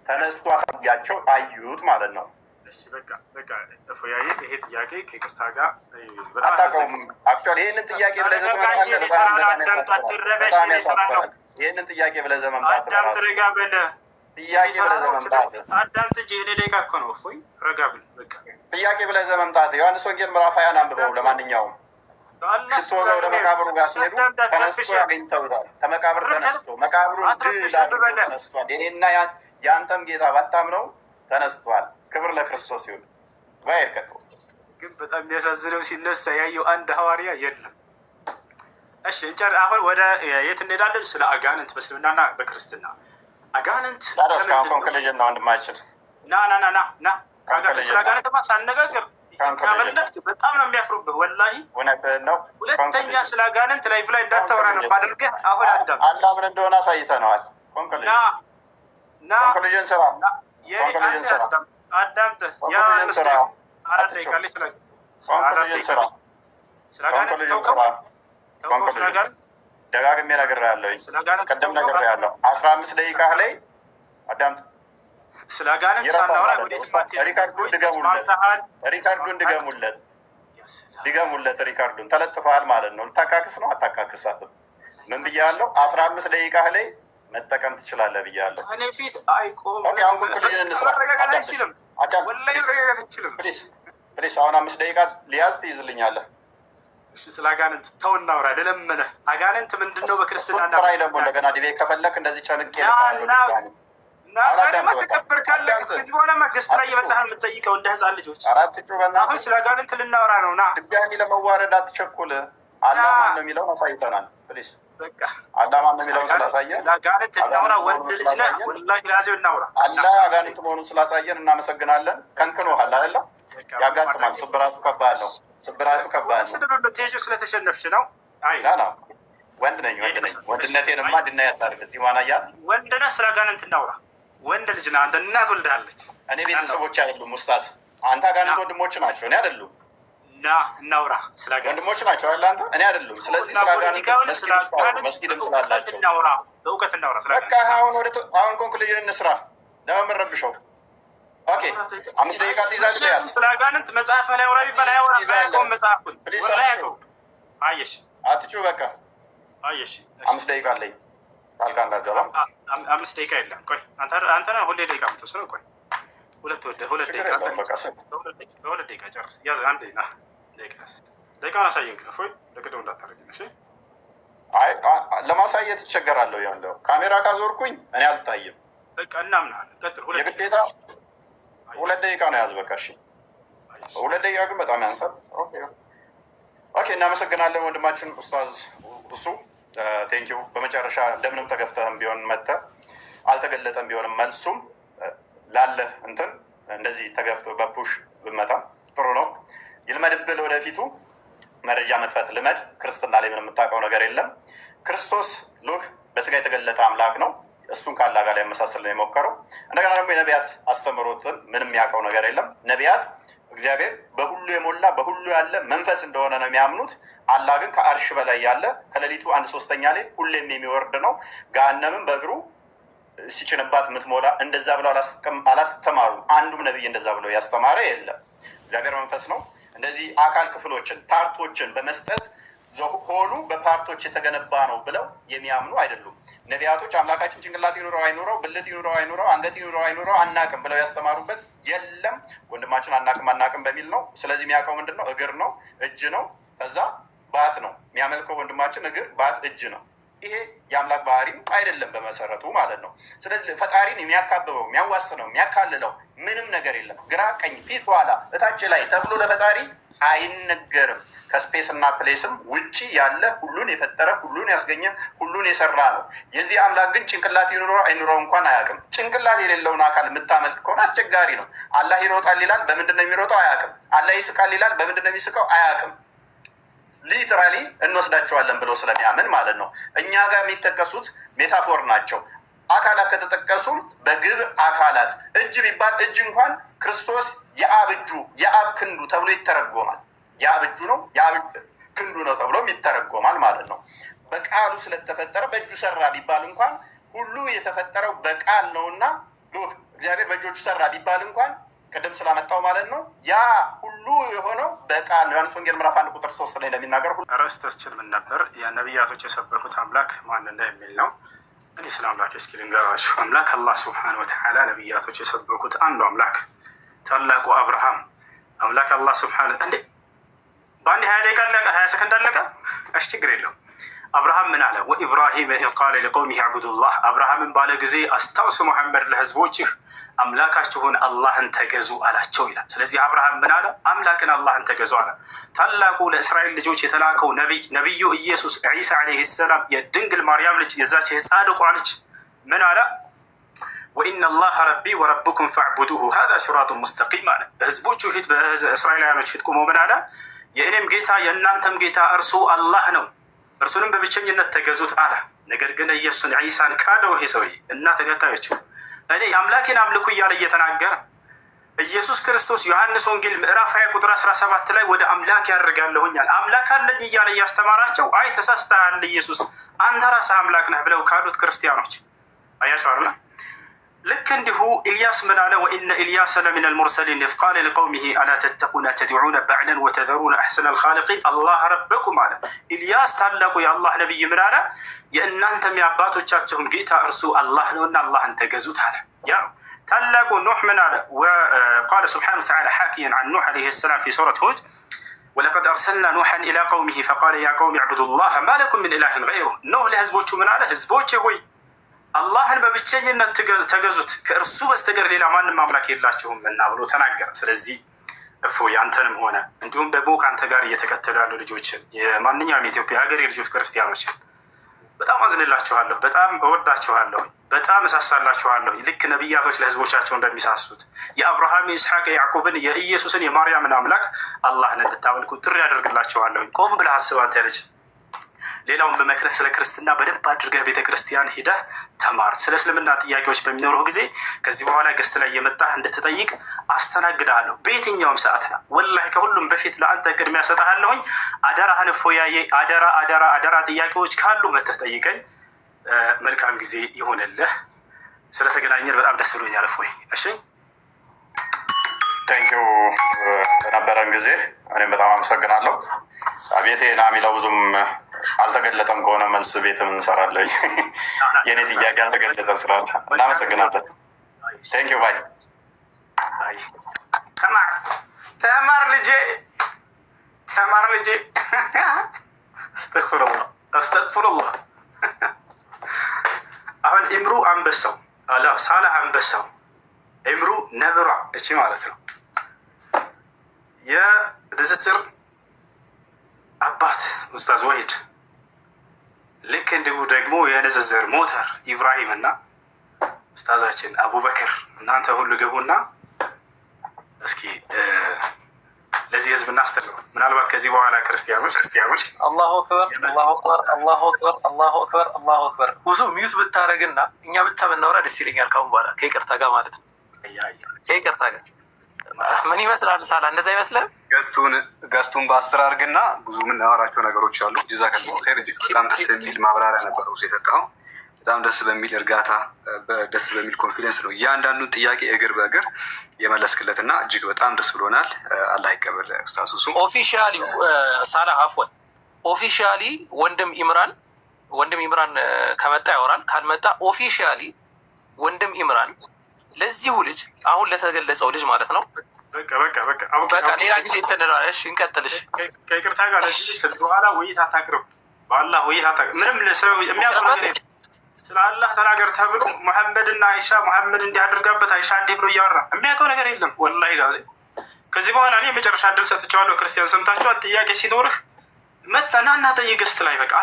ተነስቶ አሳያቸው አዩት ማለት ነው። እሺ በቃ እፎያዬ ይሄ ጥያቄ ከይቅርታ ጋር አታውቀውም። አክቹዋሊ ይህንን ጥያቄ ብለህ ዘመን በጣም ያሳፍራል። ይህንን ጥያቄ ብለህ ዘመን ጥያቄ ብለህ ዘመምጣት አዳምጥ እንጂ እኔ ደቂቃ እኮ ነው። እፎይ ረጋ ብል በቃ ጥያቄ ብለህ ዘመምጣት ዮሐንስ ወንጌል ምዕራፍ 20 አንብበው። ለማንኛውም ሽቶ ወደ መቃብሩ ጋር ሲሄዱ ተነስቶ ያገኝተውታል። ከመቃብር ተነስቶ መቃብሩ ድል አድርጎ ተነስቷል። የኔና የአንተም ጌታ ባታምነው ተነስቷል። ክብር ለክርስቶስ ይሁን። ባይርከቱ ግን በጣም የሚያሳዝነው ሲነሳ ያየው አንድ ሐዋርያ የለም። እሺ አሁን ወደ የት እንሄዳለን? ስለ አጋንንት በእስልምናና በክርስትና አጋንንት ታዲያ ኮንክሉዥን ነው ወንድማችን። ና ስለ አጋንንትማ ሳነጋገር ካበለት በጣም ነው የሚያፍሩብህ። ወላሂ ነው። ሁለተኛ ስለ አጋንንት ላይፍ ላይ እንዳታወራ ነው ባድርገህ። አሁን አላህ ምን እንደሆነ አሳይተነዋል። ኮንክሉዥን ስራ አዳምጠህ ደጋግሜ ነግሬሃለሁ። ቅድም ነግሬሃለሁ። 15 ደቂቃ ላይ አዳምጥ። ስለ አጋንንት ሳናወራ ሪካርዱን ድገሙለት። ሪካርዱን ተለጥፈሃል ማለት ነው። ልታካክስ ነው አታካክሳትም? ምን ብያለሁ? 15 ደቂቃ ላይ መጠቀም ትችላለህ ብያለሁ። እኔ ፊት አይቆም። አሁን ኮንክሉዥን እንስራ። ፕሊስ አሁን 5 ደቂቃ ሊያዝ ትይዝልኛለህ። ስለ አጋንንት ተው እናውራ። ለለመነህ አጋንንት ምንድን ነው በክርስትና ራይ ደግሞ እንደገና ዲቤ ከፈለክ እንደዚህ ጨምቄ ተከበር ካለ ከዚህ በኋላ መንግስት ላይ እየመጣህ የምትጠይቀው እንደ ህፃን ልጆች። አሁን ስለ አጋንንት ልናወራ ነው። ና ድጋሚ ለመዋረድ አትቸኩል። አላህ ማን ነው የሚለውን አሳይተናል። ፕሊስ በቃ አላህ ማን ነው የሚለውን ስላሳየን ስለ አጋንንት እናውራ። ወንድ ልጅ ነህ ወላሂ ላዚም እናውራ። አላህ አጋንንት መሆኑን ስላሳየን እናመሰግናለን። ከንክኖሃል አይደለ? ያጋጥማል። ስብራቱ ከባድ ነው። ስድብብትሄጂው ስለተሸነፍሽ ነው። አይ ወንድ ነኝ። ወንድነቴንማ ድና ያታርግ ሲማናያ ወንድ ነህ። ስለ አጋንንት እናውራ። ወንድ ልጅ ነህ አንተ። እናት ወልዳለች። እኔ ቤተሰቦች አይደሉም ኡስታዝ። አንተ አጋንንት ወንድሞች ናቸው፣ እኔ አይደሉም። ና እናውራ። ስለ አጋንንት ወንድሞች ናቸው አይደል? አንተ እኔ አይደሉም። ስለዚህ ስለ አጋንንት መስጊድም ስላላቸው እናውራ፣ በእውቀት እናውራ። በቃ አሁን ኮንክሉዥን እንስራ። ለምን ረብሸው? ኦኬ 5 ደቂቃ ትይዛለህ። ያዝ ስለ አጋንንት መጽሐፍ ላይ አውራ ቢባል አያወራ። ባይቆም መጽሐፉን አየሽ፣ አትጩ። በቃ አየሽ፣ 5 ደቂቃ አለኝ። ታልካ እንዳትገባ 5 ደቂቃ የለም። ቆይ አንተ ነህ ሁሌ ደቂቃ የምትወስነው። ቆይ ሁለት ደቂቃ በሁለት ደቂቃ ጨርስ። ያዝ አንዴ ና ደቂቃውን አሳየን። ግን እፎይ ለቅደው እንዳታደርግ። እሺ አይ ለማሳየት ይቸገራለሁ። ያለው ካሜራ ካዞርኩኝ እኔ አልታይም። በቃ እናምናለን። ቀጥል። የግዴታ 2 ደቂቃ ነው ያዝ። በቃ እሺ 2 ደቂቃ ግን በጣም ያንሳል። ኦኬ እናመሰግናለን ወንድማችን ኡስታዝ እሱ ቴንኪው። በመጨረሻ እንደምንም ተገፍተህም ቢሆን መጥተህ አልተገለጠም ቢሆንም መልሱም ላለ እንትን እንደዚህ ተገፍቶ በፑሽ ብመጣ ጥሩ ነው። ይልመድብህ ወደፊቱ መረጃ መክፈት ልመድ። ክርስትና ላይ ምንም የምታውቀው ነገር የለም። ክርስቶስ ሉክ በስጋ የተገለጠ አምላክ ነው። እሱን ካላ ጋር ሊያመሳስል ነው የሞከረው። እንደገና ደግሞ የነቢያት አስተምሮትን ምንም የሚያውቀው ነገር የለም። ነቢያት እግዚአብሔር በሁሉ የሞላ በሁሉ ያለ መንፈስ እንደሆነ ነው የሚያምኑት። አላህ ግን ከአርሽ በላይ ያለ ከሌሊቱ 1/3 ላይ ሁሌም የሚወርድ ነው። ገሃነምም በእግሩ ሲጭንባት የምትሞላ እንደዛ ብለው አላስተማሩም። አንዱም ነቢይ እንደዛ ብለው ያስተማረ የለም። እግዚአብሔር መንፈስ ነው። እንደዚህ አካል ክፍሎችን ፓርቶችን በመስጠት ሆኑ በፓርቶች የተገነባ ነው ብለው የሚያምኑ አይደሉም። ነቢያቶች አምላካችን ጭንቅላት ይኑረው አይኑረው፣ ብልት ይኑረው አይኑረው፣ አንገት ይኑረው አይኑረው አናቅም ብለው ያስተማሩበት የለም። ወንድማችን አናቅም በሚል ነው። ስለዚህ የሚያውቀው ምንድን ነው? እግር ነው፣ እጅ ነው፣ ከዛ ባት ነው የሚያመልከው ወንድማችን። እግር፣ ባት፣ እጅ ነው። ይሄ የአምላክ ባህሪም አይደለም በመሰረቱ ማለት ነው። ስለዚህ ፈጣሪን የሚያካብበው የሚያዋስነው የሚያካልለው ምንም ነገር የለም። ግራ ቀኝ፣ ፊት ኋላ፣ እታች ላይ ተብሎ ለፈጣሪ አይነገርም። ከስፔስ እና ፕሌስም ውጪ ያለ ሁሉን የፈጠረ ሁሉን ያስገኘ ሁሉን የሰራ ነው። የዚህ አምላክ ግን ጭንቅላት ይኑረው አይኑረው እንኳን አያውቅም። ጭንቅላት የሌለውን አካል የምታመልክ ከሆነ አስቸጋሪ ነው። አላህ ይሮጣል ይላል፣ በምንድን ነው የሚሮጠው? አያውቅም። አላህ ይስቃል ይላል፣ በምንድን ነው የሚስቀው? አያውቅም። ሊትራሊ እንወስዳቸዋለን ብሎ ስለሚያምን ማለት ነው። እኛ ጋር የሚጠቀሱት ሜታፎር ናቸው። አካላት ከተጠቀሱም በግብር አካላት እጅ ቢባል እጅ እንኳን ክርስቶስ የአብ እጁ የአብ ክንዱ ተብሎ ይተረጎማል። የአብ እጁ ነው የአብ ክንዱ ነው ተብሎም ይተረጎማል ማለት ነው። በቃሉ ስለተፈጠረ በእጁ ሰራ ቢባል እንኳን ሁሉ የተፈጠረው በቃል ነውና እግዚአብሔር በእጆቹ ሰራ ቢባል እንኳን ቅድም ስላመጣው ማለት ነው ያ ሁሉ የሆነው በቃል ዮሐንስ ወንጌል ምዕራፍ 1 ቁጥር 3 ላይ እንደሚናገር ርዕሳችን ምን ነበር? የነቢያቶች የሰበኩት አምላክ ማን እንደ የሚል ነው። እኔ ስለ አምላክ እስኪ ልንገራችሁ። አምላክ አላህ ሱብሓነሁ ወተዓላ ነቢያቶች የሰበኩት አንዱ አምላክ ታላቁ አብርሃም አምላክ አላህ ሱብሓነሁ እንዴ በአንድ 20 ደቂቃ አለቀ፣ 20 ሰከንድ አለቀ። እሺ ችግር የለውም። አብርሃም ምን አለ? ወኢብራሂም ኢዝ ቃለ ሊቀውሚሂ አዕቡዱላህ፣ አብርሃምን ባለ ጊዜ አስታውስ ሙሐመድ ለህዝቦችህ አምላካችሁን አላህን ተገዙ አላቸው ይላል። ስለዚህ አብርሃም ምን አለ? አምላክን አላህን ተገዙ አለ። ታላቁ ለእስራኤል ልጆች የተላከው ነቢዩ ኢየሱስ ዒሳ ዓለይሂ ሰላም የድንግል ማርያም ልጅ የዛች የጻድቋ ልጅ ምን አለ? ወኢነ አላህ ረቢ ወረብኩም ፈዕቡዱሁ ሃዛ ሲራጡን ሙስተቂም አለ። በህዝቦቹ ፊት በእስራኤላውያኖች ፊት ቆሞ ምን አለ? የእኔም ጌታ የእናንተም ጌታ እርሱ አላህ ነው፣ እርሱንም በብቸኝነት ተገዙት አለ። ነገር ግን ኢየሱስን ዒሳን ካደው ይሄ ሰውዬ እና ተከታዮቹ እኔ አምላኬን አምልኩ እያለ እየተናገረ ኢየሱስ ክርስቶስ ዮሐንስ ወንጌል ምዕራፍ 20 ቁጥር 17 ላይ ወደ አምላክ ያደርጋለሁኛል አምላክ አለኝ እያለ እያስተማራቸው አይ ተሳስተሃል ኢየሱስ አንተ ራስህ አምላክ ነህ ብለው ካዱት ክርስቲያኖች አያቸው አይደል? ልክ እንዲሁ ኢልያስ ምን አለ? ወኢነ ኢልያስ ለሚነ ልሙርሰሊን ኢዝ ቃለ ሊቀውሚሂ አላ ተተቁነ ተድዑነ በዕለን ወተዘሩነ አሕሰነ ልኻሊቂን አላህ ረበኩም አለ። ኢልያስ ታላቁ የአላህ ነቢይ ምን አለ? የእናንተም የአባቶቻችሁም ጌታ እርሱ አላህ ነውና አላህን ተገዙት አለ። ያ ታላቁ ኑሕ ምን አለ? ቃለ ስብሓነሁ ወተዓላ ሓኪየን ዐን ኑሕ ዓለይሂ ሰላም ፊ ሱረት ሁድ ወለቀድ አርሰልና ኑሐን ኢላ ቀውሚሂ ፈቃለ ያ ቀውሚ ዕቡዱላህ ማ ለኩም ሚን ኢላሂን ገይሩህ። ኑሕ ለህዝቦቹ ምን አለ? ህዝቦቼ ሆይ አላህን በብቸኝነት ተገዙት ከእርሱ በስተቀር ሌላ ማንም አምላክ የላቸውም እና ብሎ ተናገረ። ስለዚህ እፎይ አንተንም ሆነ እንዲሁም ደግሞ ከአንተ ጋር እየተከተሉ ያሉ ልጆችን የማንኛውም የኢትዮጵያ ሀገሬ ልጆች ክርስቲያኖችን በጣም አዝንላችኋለሁ፣ በጣም እወዳችኋለሁ፣ በጣም እሳሳላችኋለሁ። ልክ ነቢያቶች ለህዝቦቻቸው እንደሚሳሱት የአብርሃም የኢስሐቅ የያዕቆብን የኢየሱስን የማርያምን አምላክ አላህን እንድታመልኩ ጥሪ ያደርግላችኋለሁ። ቆም ብለህ አስብ አንተ ልጅ። ሌላውን በመክረህ ስለ ክርስትና በደንብ አድርገህ ቤተክርስቲያን ሂደህ ተማር። ስለ እስልምና ጥያቄዎች በሚኖረው ጊዜ ከዚህ በኋላ ገስት ላይ የመጣህ እንድትጠይቅ አስተናግድሃለሁ በየትኛውም ሰዓት ነው። ወላሂ ከሁሉም በፊት ለአንተ ቅድሚያ ሰጥሃለሁኝ። አደራህን እፎያዬ፣ አደራ አደራ አደራ። ጥያቄዎች ካሉ መተህ ጠይቀኝ። መልካም ጊዜ ይሆንልህ። ስለተገናኘን በጣም ደስ ብሎኛል። እፎይ እሺ፣ ቴንኪው በነበረን ጊዜ እኔም በጣም አመሰግናለሁ። ቤቴ ና የሚለው ብዙም አልተገለጠም ከሆነ መልስ ቤትም እንሰራለን። የኔ ጥያቄ አልተገለጠ ስላለ እናመሰግናለን። ቴንኪው ባይ። ተማር ልጄ፣ ተማር ልጄ። አስተግፍሩላህ አስተግፍሩላህ። አሁን ኢምሩ አንበሳው አላ ሳላህ አንበሳው ኢምሩ ነብሯ እቺ ማለት ነው የንጽጽር አባት ኡስታዝ ወሂድ፣ ልክ እንዲሁ ደግሞ የንጽጽር ሞተር ኢብራሂም እና ኡስታዛችን አቡበክር እናንተ ሁሉ ገቡና እስኪ ለዚህ ህዝብ እናስተምሩ። ምናልባት ከዚህ በኋላ ክርስቲያኖች አላሁ አክበር አላሁ አክበር አላሁ አክበር አላሁ አክበር አላሁ አክበር ብዙ ሚዩት ብታደርግና እኛ ብቻ ብናወራ ደስ ይለኛል። ካሁን በኋላ ከይቅርታ ጋር ማለት ነው። ከይቅርታ ጋር ምን ይመስላል? ሳላ እንደዛ ይመስላል። ገስቱን በ10 አድርግና ብዙ የምናወራቸው ነገሮች አሉ። ጀዛከላሁ ኸይር። በጣም ደስ የሚል ማብራሪያ ነበረው የሰጠኸው። በጣም ደስ በሚል እርጋታ፣ ደስ በሚል ኮንፊደንስ ነው እያንዳንዱን ጥያቄ እግር በእግር የመለስክለትና እጅግ በጣም ደስ ብሎናል። አላህ ይቀበል ኡስታዝ ሱሱ። ኦፊሻሊ ሳላ አፍወን ኦፊሻሊ ወንድም ኢምራን ከመጣ ያወራል፣ ካልመጣ ኦፊሻሊ ወንድም ኢምራን ለዚሁ ልጅ አሁን ለተገለጸው ልጅ ማለት ነው። በቃ ሌላ ጊዜ እንትንላለሽ እንቀጥልሽ። ከይቅርታ ጋር ለዚህ ልጅ ከዚህ በኋላ ውይይት አታቅርብ። በአላህ ውይይት አታቅርብ። ምንም ለሰው የሚያውቀው ነገር የለም። ስለ አላህ ተናገር ተብሎ መሐመድና አይሻ መሐመድ እንዲህ አድርጋበት አይሻ እንዲህ ብሎ እያወራ የሚያውቀው ነገር የለም። ወላሂ ጋዜ ከዚህ በኋላ እኔ የመጨረሻ እድል ሰጥቼዋለሁ። ክርስቲያን ሰምታችኋል። ጥያቄ ሲኖርህ መጣና እና ጠይቅ ገስት ላይ በቃ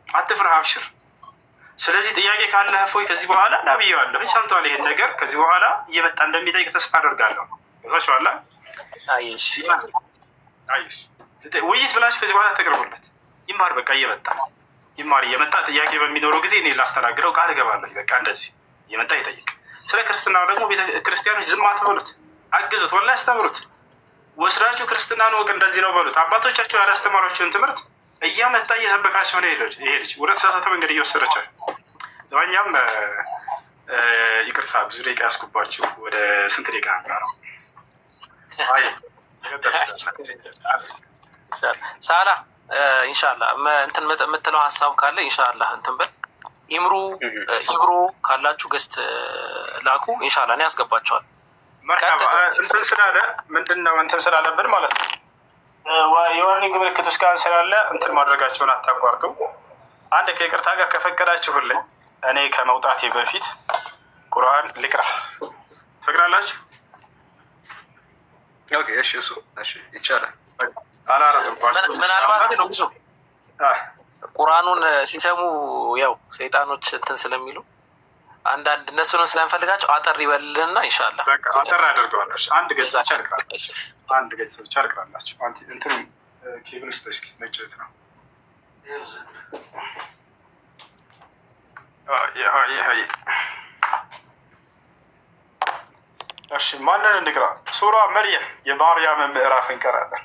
አትፍር አብሽር። ስለዚህ ጥያቄ ካለህ እፎይ ከዚህ በኋላ ናብያዋለሁ ሰምቷል። ይሄን ነገር ከዚህ በኋላ እየመጣ እንደሚጠይቅ ተስፋ አደርጋለሁ። ገብቷችኋል? አይሽ ውይይት ብላችሁ ከዚህ በኋላ ተቀርቡለት ይማር። በቃ እየመጣ ጥያቄ በሚኖረው ጊዜ እኔ ላስተናግደው ቃል እገባለሁ። በቃ እንደዚህ እየመጣ ይጠይቅ። ስለ ክርስትናው ደግሞ ቤተ ክርስቲያኖች ዝም አትበሉት፣ አግዙት፣ ወላሂ አስተምሩት። ወስዳችሁ ክርስትናን ወቅ እንደዚህ ነው በሉት። አባቶቻቸው ያላስተማሯቸውን ትምህርት እያመጣ እየሰበካቸው ነው። ይሄ ልጅ ወደ ተሳሳተ መንገድ እየወሰደቻል። ለማንኛውም ይቅርታ ብዙ ደቂቃ ያስኩባችሁ። ወደ ስንት ደቂቃ ነው? አይ ሳላ ኢንሻላ እንትን የምትለው ሀሳብ ካለ ኢንሻላ እንትን በል። ኢብሮ ካላችሁ ገስት ላኩ። ኢንሻላ እኔ ያስገባቸዋል። እንትን ስላለ ምንድን ነው እንትን ስላለብን ማለት ነው የዋርኒንግ ምልክት ውስጥ ጋር ስላለ እንትን ማድረጋቸውን አታቋርጡ። አንድ ከይቅርታ ጋር ከፈቀዳችሁልኝ እኔ ከመውጣቴ በፊት ቁርአን ልቅራ። ትፈቅዳላችሁ? ኦኬ እሺ፣ እሱ እሺ ይቻላል። አላረዝምባችሁ። ምናልባት ግን ብዙ ቁርአኑን ሲሰሙ ያው ሰይጣኖች እንትን ስለሚሉ አንዳንድ እነሱን ስለምፈልጋቸው አጠር ይበልልና ኢንሻአላህ በቃ አጠር ያደርገዋለሽ። አንድ ገጽ ብቻ ልቅራላችሁ። አንድ ገጽ ብቻ ልቅራላችሁ። እንትን ኬብል ውስጥ እስኪ ነጭት ነው። እሺ ማንን እንቅራ? ሱራ መርየም የማርያም ምዕራፍ እንቀራለን።